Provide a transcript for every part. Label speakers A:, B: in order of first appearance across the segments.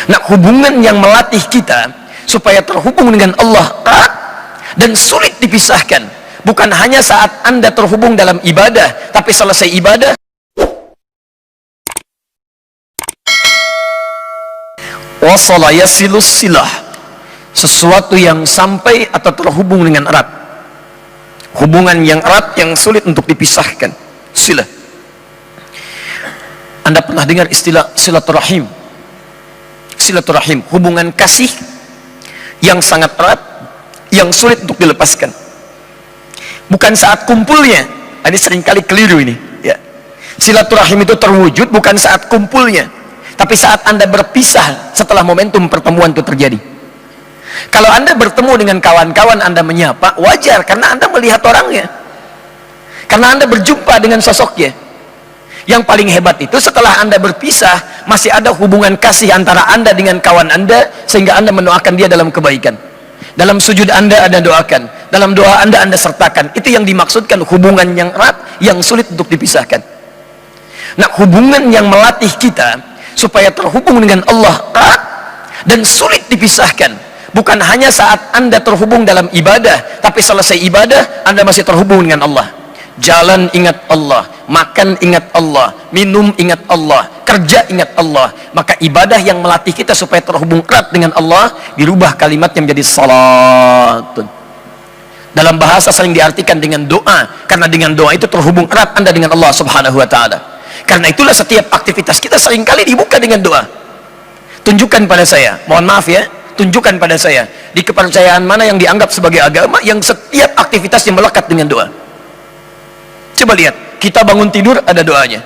A: Nah, hubungan yang melatih kita supaya terhubung dengan Allah erat dan sulit dipisahkan, bukan hanya saat Anda terhubung dalam ibadah, tapi selesai ibadah wasala yasilus silah, sesuatu yang sampai atau terhubung dengan erat, hubungan yang erat yang sulit untuk dipisahkan, silah. Anda pernah dengar istilah silaturahim? Silaturahim, hubungan kasih yang sangat erat, yang sulit untuk dilepaskan. Bukan saat kumpulnya, ini seringkali keliru ini. Ya. Silaturahim itu terwujud bukan saat kumpulnya, tapi saat Anda berpisah setelah momentum pertemuan itu terjadi. Kalau Anda bertemu dengan kawan-kawan, Anda menyapa, wajar karena Anda melihat orangnya, karena Anda berjumpa dengan sosoknya. Yang paling hebat itu setelah Anda berpisah, masih ada hubungan kasih antara Anda dengan kawan Anda, sehingga Anda mendoakan dia dalam kebaikan. Dalam sujud Anda doakan, dalam doa Anda sertakan. Itu yang dimaksudkan hubungan yang erat, yang sulit untuk dipisahkan. Nah, hubungan yang melatih kita supaya terhubung dengan Allah erat dan sulit dipisahkan, bukan hanya saat Anda terhubung dalam ibadah, tapi selesai ibadah Anda masih terhubung dengan Allah. Jalan ingat Allah, makan ingat Allah, minum ingat Allah, kerja ingat Allah. Maka ibadah yang melatih kita supaya terhubung erat dengan Allah, dirubah kalimatnya menjadi salat. Dalam bahasa sering diartikan dengan doa, karena dengan doa itu terhubung erat Anda dengan Allah subhanahu wa ta'ala. Karena itulah setiap aktivitas kita seringkali dibuka dengan doa. Tunjukkan pada saya, mohon maaf ya, tunjukkan pada saya, di kepercayaan mana yang dianggap sebagai agama yang setiap aktivitasnya melekat dengan doa. Coba lihat, kita bangun tidur ada doanya,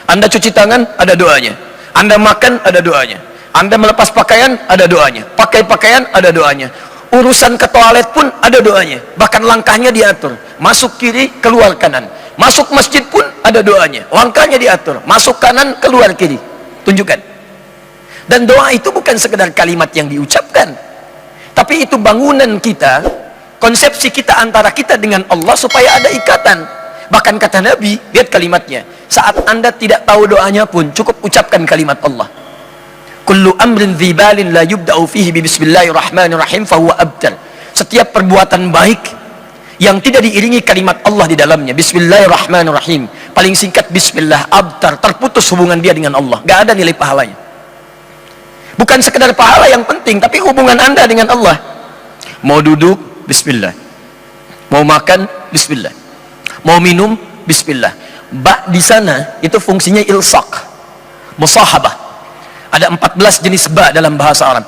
A: Anda cuci tangan ada doanya, Anda makan ada doanya, Anda melepas pakaian ada doanya, pakai pakaian ada doanya, urusan ke toilet pun ada doanya, bahkan langkahnya diatur, masuk kiri keluar kanan, masuk masjid pun ada doanya, langkahnya diatur, masuk kanan keluar kiri. Tunjukkan. Dan doa itu bukan sekedar kalimat yang diucapkan, tapi itu bangunan kita, konsepsi kita antara kita dengan Allah supaya ada ikatan. Bahkan kata Nabi, lihat kalimatnya, saat Anda tidak tahu doanya pun cukup ucapkan kalimat Allah. Kullu amrin dzibalin la yubda'u fihi bi bismillahirrahmanirrahim fahuwa abtar. Setiap perbuatan baik yang tidak diiringi kalimat Allah di dalamnya, bismillahirrahmanirrahim, paling singkat bismillah, abtar, terputus hubungan dia dengan Allah, gak ada nilai pahalanya. Bukan sekedar pahala yang penting, tapi hubungan Anda dengan Allah. Mau duduk, bismillah. Mau makan, bismillah. Mau minum, bismillah. Ba di sana itu fungsinya ilsaq, musahabah. Ada 14 jenis ba dalam bahasa Arab.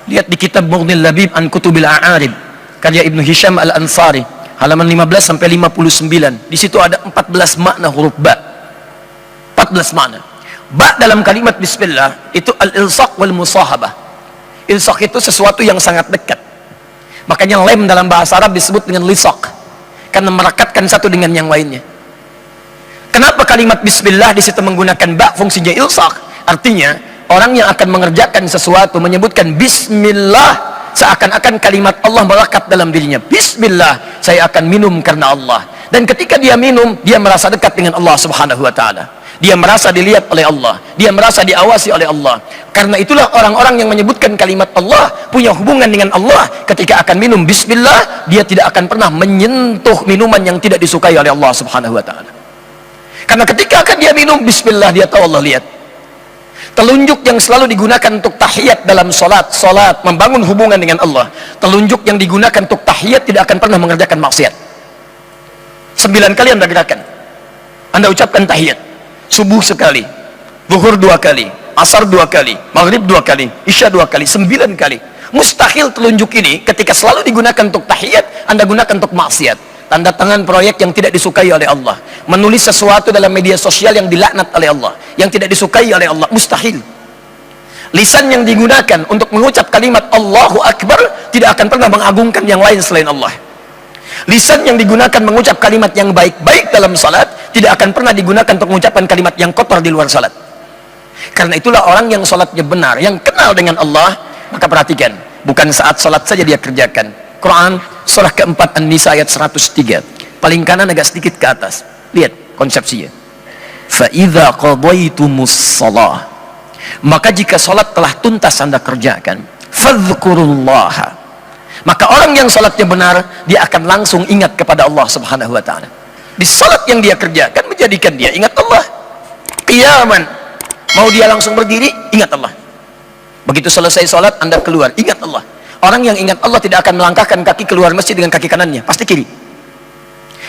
A: Lihat di kitab Mughnil Labib an Kutubil A'arib, karya Ibnu Hisham Al-Ansari, halaman 15 sampai 59. Di situ ada 14 makna huruf ba. 14 makna. Ba dalam kalimat bismillah itu al-ilsaq wal musahabah. Ilsaq itu sesuatu yang sangat dekat. Makanya lem dalam bahasa Arab disebut dengan lisaq, karena merekatkan satu dengan yang lainnya. Kenapa kalimat bismillah di situ menggunakan ba, fungsinya ilsaq? Artinya orang yang akan mengerjakan sesuatu menyebutkan bismillah, seakan-akan kalimat Allah melekat dalam dirinya. Bismillah, saya akan minum karena Allah. Dan ketika dia minum, dia merasa dekat dengan Allah subhanahu wa ta'ala. Dia merasa dilihat oleh Allah, dia merasa diawasi oleh Allah. Karena itulah orang-orang yang menyebutkan kalimat Allah punya hubungan dengan Allah. Ketika akan minum bismillah, dia tidak akan pernah menyentuh minuman yang tidak disukai oleh Allah subhanahu wa ta'ala. Karena ketika akan dia minum bismillah, dia tahu Allah lihat. Telunjuk yang selalu digunakan untuk tahiyat dalam salat, membangun hubungan dengan Allah. Telunjuk yang digunakan untuk tahiyat tidak akan pernah mengerjakan maksiat. 9 kali Anda gerakan, Anda ucapkan tahiyat. Subuh sekali, zuhur 2 kali, asar 2 kali, maghrib 2 kali, isya 2 kali, 9 kali. Mustahil telunjuk ini ketika selalu digunakan untuk tahiyat, Anda gunakan untuk maksiat. Tanda tangan proyek yang tidak disukai oleh Allah, menulis sesuatu dalam media sosial yang dilaknat oleh Allah, yang tidak disukai oleh Allah, mustahil. Lisan yang digunakan untuk mengucap kalimat Allahu Akbar tidak akan pernah mengagungkan yang lain selain Allah. Lisan yang digunakan mengucap kalimat yang baik-baik dalam salat tidak akan pernah digunakan untuk mengucapkan kalimat yang kotor di luar salat. Karena itulah orang yang salatnya benar, yang kenal dengan Allah, maka perhatikan, bukan saat salat saja dia kerjakan. Quran surah keempat An-Nisa ayat 103, paling kanan agak sedikit ke atas. Lihat konsepsinya. Fa idza qadaytumus shalah, Maka jika salat telah tuntas Anda kerjakan, fadhkurullaha, maka orang yang salatnya benar, dia akan langsung ingat kepada Allah Subhanahu wa taala. Di salat yang dia kerjakan menjadikan dia ingat Allah. Qiyaman, mau dia langsung berdiri, ingat Allah. Begitu selesai salat, Anda keluar, ingat Allah. Orang yang ingat Allah tidak akan melangkahkan kaki keluar masjid dengan kaki kanannya, pasti kiri.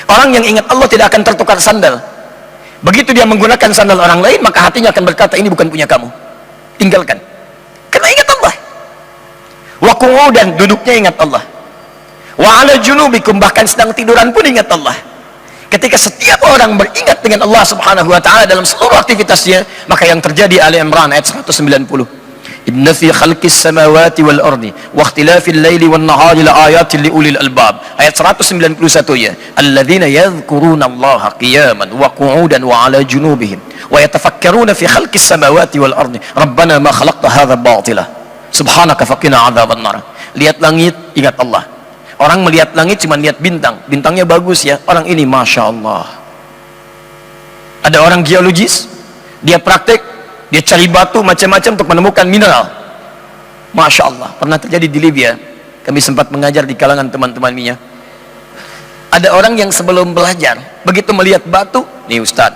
A: Orang yang ingat Allah tidak akan tertukar sandal. Begitu dia menggunakan sandal orang lain, maka hatinya akan berkata, ini bukan punya kamu, tinggalkan. Karena ingat Allah. Wa qu'udan, duduknya ingat Allah. Wa 'ala junubikum, bahkan sedang tiduran pun ingat Allah. Ketika setiap orang beringat dengan Allah Subhanahu wa taala dalam seluruh aktivitasnya, maka yang terjadi Ali Imran ayat 190. Inna fi khalqis samawati wal ardi wa ikhtilafil laili wan nahari laayatin liulil albab. Ayat 191 ya. Alladzina yadhkuruna Allaha qiyaman wa qu'udan wa 'ala junubihim wa yatafakkaruna fi khalqis samawati wal ardi. Rabbana ma khalaqta hadza batila. Subhanaka faqina 'adzabannar. Lihat langit, ingat Allah. Orang melihat langit cuma lihat bintang. Bintangnya bagus ya. Orang ini Masya Allah. Ada orang geologis, dia praktek, dia cari batu macam-macam untuk menemukan mineral. Masya Allah. Pernah terjadi di Libya. Kami sempat mengajar di kalangan teman-teman minyak. Ada orang yang sebelum belajar, begitu melihat batu, nih Ustadz,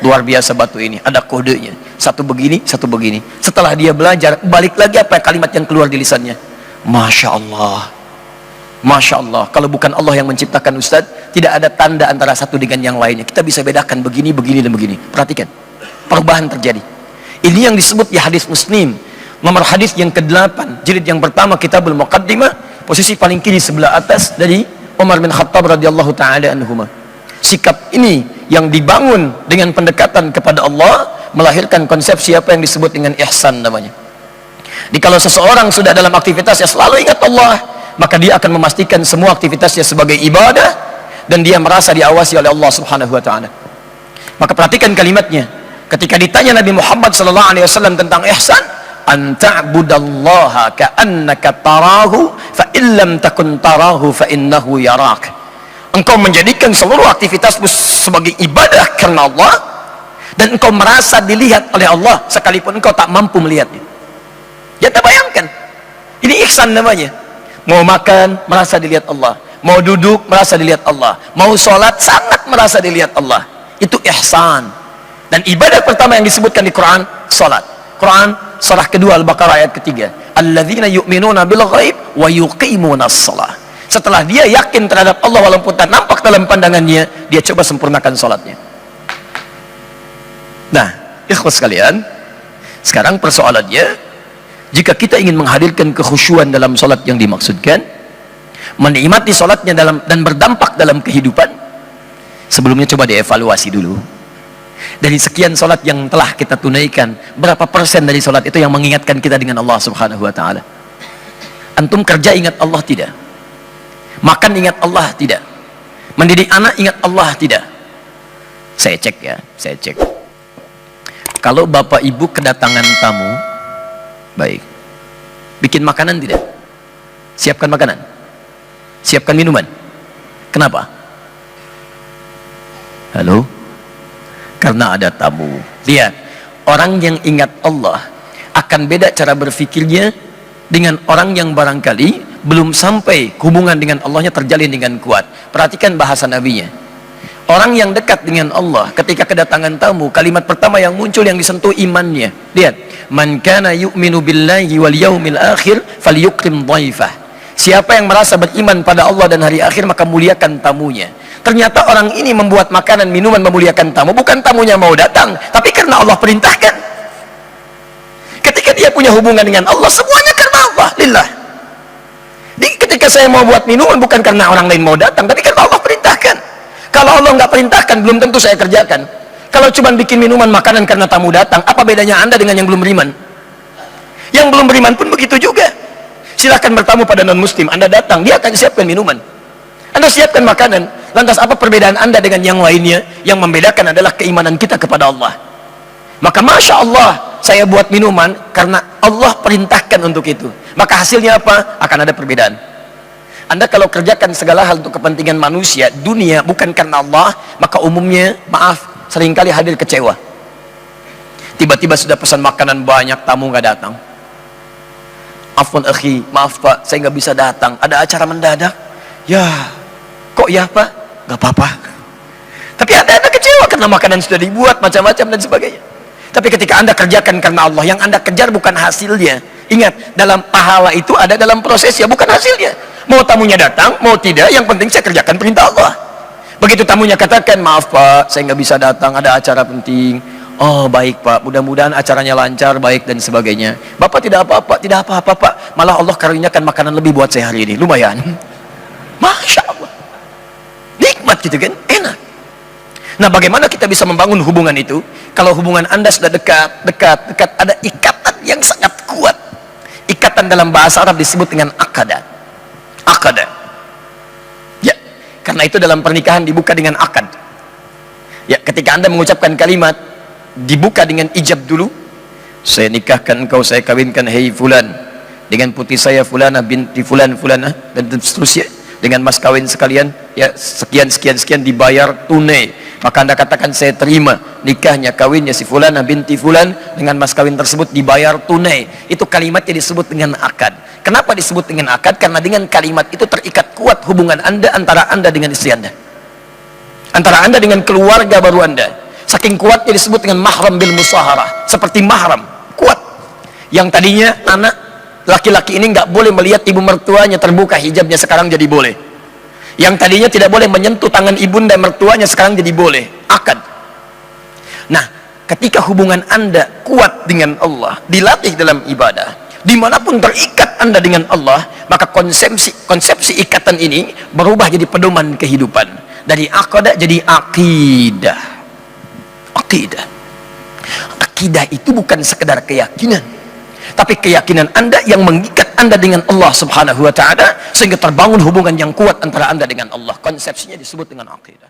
A: luar biasa batu ini, ada kodenya. Satu begini, satu begini. Setelah dia belajar, balik lagi apa kalimat yang keluar di lisannya? Masya Allah. Masya Allah. Kalau bukan Allah yang menciptakan Ustadz, tidak ada tanda antara satu dengan yang lainnya. Kita bisa bedakan begini, begini, dan begini. Perhatikan. Perubahan terjadi. Ini yang disebut di hadis Muslim, nomor hadis yang ke-8, jilid yang pertama, Kitabul Muqaddimah, posisi paling kiri sebelah atas, dari Umar bin Khattab radhiyallahu taala anhuma. Sikap ini yang dibangun dengan pendekatan kepada Allah melahirkan konsep siapa yang disebut dengan ihsan namanya. Jadi kalau seseorang sudah dalam aktivitasnya selalu ingat Allah, maka dia akan memastikan semua aktivitasnya sebagai ibadah dan dia merasa diawasi oleh Allah Subhanahu wa taala. Maka perhatikan kalimatnya. Ketika ditanya Nabi Muhammad SAW tentang ihsan, anta'budallaha ka'annaka tarahu fa illam takun tarahu fa innahu yarak. Engkau menjadikan seluruh aktivitasmu sebagai ibadah karena Allah, dan engkau merasa dilihat oleh Allah sekalipun engkau tak mampu melihatnya. Ya, tak bayangkan. Ini ihsan namanya. Mau makan merasa dilihat Allah, mau duduk merasa dilihat Allah, mau sholat sangat merasa dilihat Allah. Itu ihsan. Dan ibadah pertama yang disebutkan di Quran, salat. Quran surah kedua Al-Baqarah ayat ketiga. Alladzina yu'minuna bil ghaib wa yuqimunas shalah. Setelah dia yakin terhadap Allah walaupun tak nampak dalam pandangannya, dia coba sempurnakan salatnya. Nah, ikhwas sekalian, sekarang persoalannya, jika kita ingin menghadirkan kekhusyuan dalam salat yang dimaksudkan, menikmati salatnya dan berdampak dalam kehidupan, sebelumnya coba dievaluasi dulu. Dari sekian salat yang telah kita tunaikan, berapa persen dari salat itu yang mengingatkan kita dengan Allah Subhanahu wa taala? Antum kerja ingat Allah tidak? Makan ingat Allah tidak? Mendidik anak ingat Allah tidak? Saya cek ya, saya cek. Kalau bapak ibu kedatangan tamu, baik. Bikin makanan tidak? Siapkan makanan? Siapkan minuman? Kenapa? Halo? Karena ada tamu. Lihat, orang yang ingat Allah akan beda cara berfikirnya dengan orang yang barangkali belum sampai hubungan dengan Allahnya terjalin dengan kuat. Perhatikan bahasa nabinya. Orang yang dekat dengan Allah, ketika kedatangan tamu, kalimat pertama yang muncul yang disentuh imannya. Lihat, man kana yu'minu billahi wal yaumil akhir falyukrim dhaifah. Siapa yang merasa beriman pada Allah dan hari akhir, maka muliakan tamunya. Ternyata orang ini membuat makanan, minuman, memuliakan tamu, bukan tamunya mau datang, tapi karena Allah perintahkan. Ketika dia punya hubungan dengan Allah, semuanya karena Allah, lillah. Jadi ketika saya mau buat minuman, bukan karena orang lain mau datang, tapi karena Allah perintahkan. Kalau Allah nggak perintahkan, belum tentu saya kerjakan. Kalau cuma bikin minuman, makanan karena tamu datang, apa bedanya Anda dengan yang belum beriman? Yang belum beriman pun begitu juga. Silahkan bertamu pada non-muslim, Anda datang, dia akan siapkan minuman, Anda siapkan makanan. Lantas apa perbedaan Anda dengan yang lainnya? Yang membedakan adalah keimanan kita kepada Allah. Maka Masya Allah, saya buat minuman karena Allah perintahkan untuk itu. Maka hasilnya apa? Akan ada perbedaan. Anda kalau kerjakan segala hal untuk kepentingan manusia, dunia, bukan karena Allah, maka umumnya, maaf, seringkali hadir kecewa. Tiba-tiba sudah pesan makanan banyak, tamu nggak datang. Afwan akhi, maaf pak, saya nggak bisa datang, ada acara mendadak. Ya, kok ya pak? Nggak apa-apa. Tapi anda kecewa karena makanan sudah dibuat macam-macam dan sebagainya. Tapi ketika anda kerjakan karena Allah, yang anda kejar bukan hasilnya. Ingat, dalam pahala itu ada dalam prosesnya, bukan hasilnya. Mau tamunya datang, mau tidak, yang penting saya kerjakan perintah Allah. Begitu tamunya katakan, maaf pak, saya nggak bisa datang, ada acara penting. Oh baik pak, mudah-mudahan acaranya lancar, baik dan sebagainya. Bapak tidak apa-apa, tidak apa-apa pak, malah Allah karuniakan makanan lebih buat saya hari ini, lumayan. Masya Allah, nikmat gitu kan, enak. Nah bagaimana kita bisa membangun hubungan itu? Kalau hubungan anda sudah dekat, ada ikatan yang sangat kuat. Ikatan dalam bahasa Arab disebut dengan akada. Akada. Ya, karena itu dalam pernikahan dibuka dengan akad. Ya, ketika anda mengucapkan kalimat, dibuka dengan ijab dulu. Saya nikahkan engkau, saya kawinkan, hei fulan, dengan putri saya fulana binti fulan fulana, dan seterusnya, dengan mas kawin sekalian, ya sekian sekian sekian dibayar tunai. Maka anda katakan, saya terima nikahnya, kawinnya si fulana binti fulan dengan mas kawin tersebut dibayar tunai. Itu kalimatnya disebut dengan akad. Kenapa disebut dengan akad? Karena dengan kalimat itu terikat kuat hubungan anda, antara anda dengan istri anda, antara anda dengan keluarga baru anda. Saking kuatnya disebut dengan mahram bil musaharah, seperti mahram, kuat. Yang tadinya anak laki-laki ini nggak boleh melihat ibu mertuanya terbuka hijabnya, sekarang jadi boleh. Yang tadinya tidak boleh menyentuh tangan ibunda mertuanya, sekarang jadi boleh. Akad. Nah, ketika hubungan anda kuat dengan Allah, dilatih dalam ibadah, dimanapun terikat anda dengan Allah, maka konsepsi ikatan ini berubah jadi pedoman kehidupan. Dari akadah jadi akidah. Akidah. Akidah itu bukan sekedar keyakinan, tapi keyakinan anda yang mengikat anda dengan Allah subhanahu wa ta'ala, sehingga terbangun hubungan yang kuat antara anda dengan Allah. Konsepsinya disebut dengan akidah.